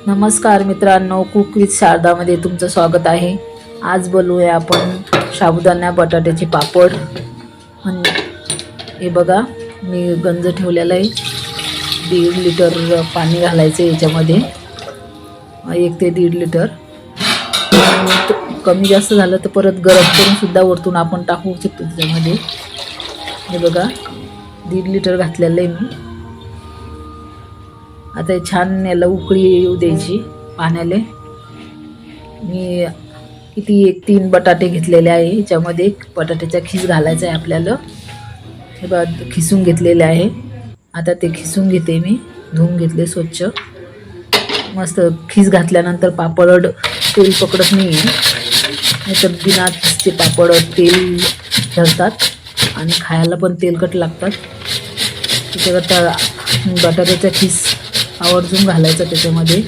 नमस्कार मित्रांनो, cook with शारदामध्ये तुमचं स्वागत आहे। आज बोलूया आपण साबुदाणा बटाट्याचे पापड। हे बघा, मी गंज ठेवलेला आहे। 1.5 लिटर पाणी घालायचं याच्यामध्ये, 1 ते 1.5 लिटर। कमी जास्त झालं तर परत गरम करून सुद्धा वरतून आपण टाकू शकतो त्याच्यामध्ये। हे बघा, 1.5 लिटर घातलेलं आहे मी। आता छान याला उकळी येऊ द्यायची पाण्याला। मी किती 1-3 बटाटे घेतलेले आहे। याच्यामध्ये बटाट्याचा खीस घालायचा आहे आपल्याला। हे बघा, खिसून घेतलेले आहे। आता ते खिसून घेते मी, धुवून घेतले स्वच्छ। मस्त खीस घातल्यानंतर पापड तेल पकडत नाही आहे, नाहीतर बिना खिसचे पापड तेल धरतात आणि खायला पण तेलकट लागतात। त्याच्याकरता बटाट्याचा खीस आवर्जून घालायचा त्याच्यामध्ये।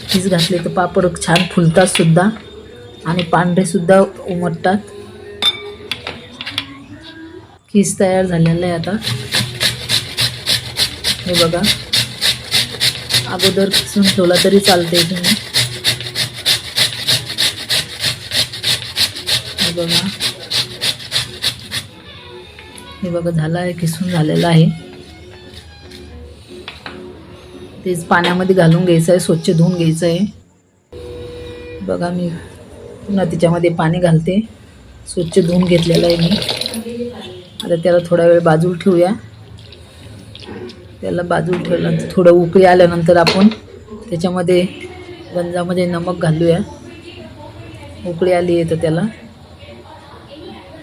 खीस घातले तर पापड छान फुलतात सुद्धा आणि पांढरे सुद्धा उमटतात। खीस तयार झालेला आहे आता। हे बघा, अगोदर खिसून ठेवला तरी चालते तुम्ही। हे बघा, हे बघा झाला आहे, खिसून झालेला आहे। तेच पाण्यामध्ये घालून घ्यायचं आहे, स्वच्छ धुवून घ्यायचं आहे। बघा, मी पुन्हा त्याच्यामध्ये पाणी घालते, स्वच्छ धुवून घेतलेलं आहे मी। आता त्याला थोडा वेळ बाजूला ठेवूया। त्याला बाजूला ठेवल्यानंतर थोडं उकळी आल्यानंतर आपण त्याच्यामध्ये गंजामध्ये नमक घालूया। उकळी आली आहे तर त्याला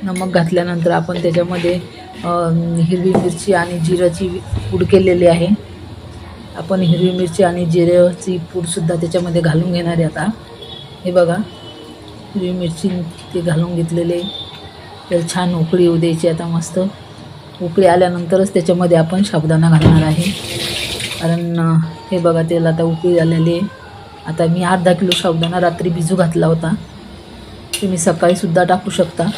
नमक घातल्यानंतर आपण त्याच्यामध्ये हिरवी मिरची आणि जिऱ्याची पूड केलेली आहे। आपण हिरवी मिरची आणि जिऱ्याची पूडसुद्धा त्याच्यामध्ये घालून घेणार आहे आता। हे बघा, हिरवी मिरची ते घालून घेतलेले। त्याला छान उकळी येऊ द्यायची आता मस्त। उकळी आल्यानंतरच त्याच्यामध्ये आपण साबुदाणा घालणार आहे, कारण हे बघा त्याला आता उकळी आलेली आहे। आता मी अर्धा किलो साबुदाणा रात्री भिजू घातला होता। तुम्ही सकाळीसुद्धा टाकू शकता,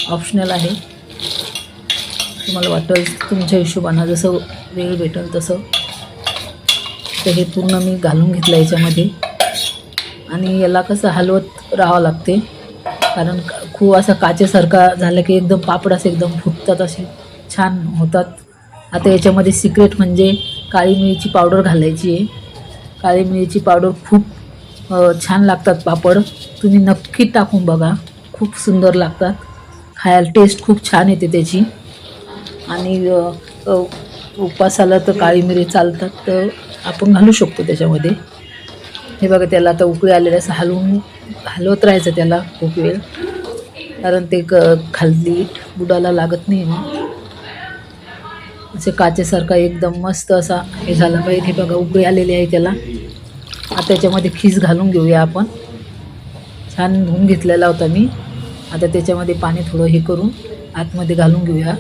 ऑप्शनल आहे। तुम्हाला वाटेल तुमच्या हिशोबानं जसं वेळ भेटेल तसं। तर हे पूर्ण मी घालून घेतलं याच्यामध्ये आणि याला कसं हलवत राहावं लागते, कारण खूप असा काचेसारखा झालं की एकदम पापड असे एकदम फुटतात, असे छान होतात। आता याच्यामध्ये सिक्रेट म्हणजे काळी मिरीची पावडर घालायची आहे। काळी मिरीची पावडर खूप छान लागतात पापड, तुम्ही नक्की टाकून बघा, खूप सुंदर लागतात खायला। टेस्ट खूप छान येते त्याची। आणि उपासाला तर काळी मिरी चालतात, तर आपण घालू शकतो त्याच्यामध्ये। हे बघा, त्याला आता उकळी आलेलं असं हलवत राहायचं त्याला खूप वेळ, कारण ते खाली बुडाला लागत नाही ना। असे काचेसारखा एकदम मस्त असा हे झाला पाहिजे। हे बघा, उकळी आलेली आहे त्याला। आता त्याच्यामध्ये खीस घालून घेऊया आपण। छान धुवून घेतलेला होता मी। आता त्याच्यामध्ये पाणी थोडं हे करून आतमध्ये घालून घेऊया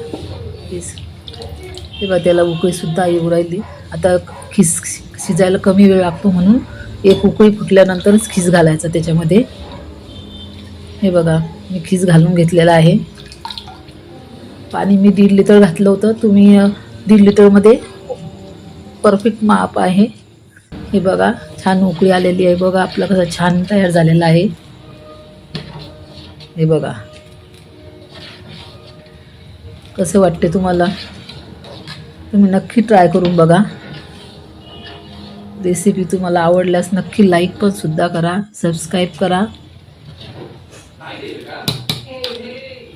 खीस। हे बघा, त्याला उकळीसुद्धा येऊ राहिली। आता खीस शिजायला कमी वेळ लागतो, म्हणून एक उकळी फुटल्यानंतरच खीस घालायचा त्याच्यामध्ये। हे बघा, मी खीस घालून घेतलेला आहे। पाणी मी 1.5 लिटर घातलं होतं, तुम्ही 1.5 लिटरमध्ये परफेक्ट माप आहे। हे बघा, छान उकळी आलेली आहे। बघा आपलं कसं छान तयार झालेलं आहे। हे बघा, कसं वाटते तुम्हाला? तुम्ही नक्की ट्राय करून बघा। रेसिपी तुम्हाला आवडल्यास नक्की लाईक पण सुद्धा करा, सबस्क्राईब करा।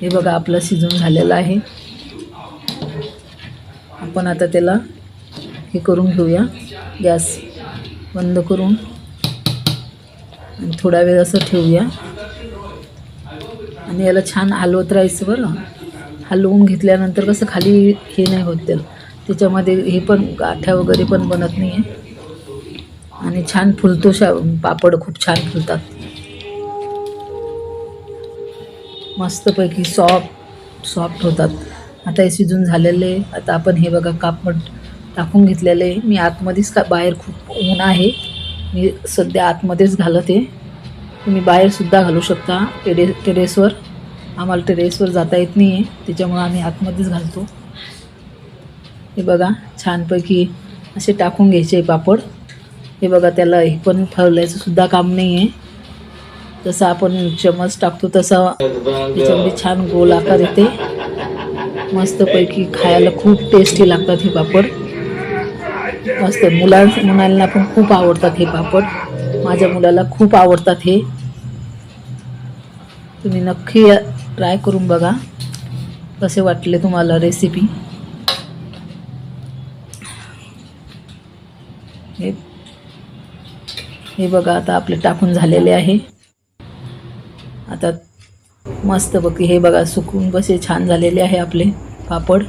हे बघा, आपलं शिजून झालेलं आहे। आपण आता त्याला हे करून घेऊया, गॅस बंद करून आणि थोडा वेळ असं ठेवूया आणि याला छान हलवत राहायचं बरं। हलवून घेतल्यानंतर कसं खाली हे नाही होत त्याच्यामध्ये हे पण गाठ्या वगैरे पण बनत नाही आहे आणि छान फुलतो पापड, खूप छान फुलतात, मस्तपैकी सॉफ्ट होतात। आता हे शिजून झालेले। आता आपण हे बघा कापड टाकून घेतलेले। मी आतमध्येच बाहेर खूप ऊन आहे, मी सध्या आतमध्येच घालते। तुम्ही बाहेरसुद्धा घालू शकता, टेरेसवर। आम्हाला टेरेसवर जाता येत नाही आहे, त्याच्यामुळे आम्ही आतमध्येच घालतो। हे बघा, छानपैकी असे टाकून घ्यायचे पापड। हे बघा, त्याला हे पण फरल्याचं सुद्धा काम नाही आहे. जसं आपण चमच टाकतो तसा त्याच्यामध्ये छान गोल आकार येते. मस्तपैकी खायला खूप टेस्टी लागतात हे पापड. मस्त मुलांना पण खूप आवडतात हे पापड. माझ्या मुलाला खूप आवडतात हे. तुम्ही नक्की ट्राय करून बघा कसे वाटले तुम्हाला रेसिपी. हे बघा, आता आपले टाकून झालेले आहे. आता मस्त बघ, हे बघा सुकून बसे छान झालेले आहे आपले पापड.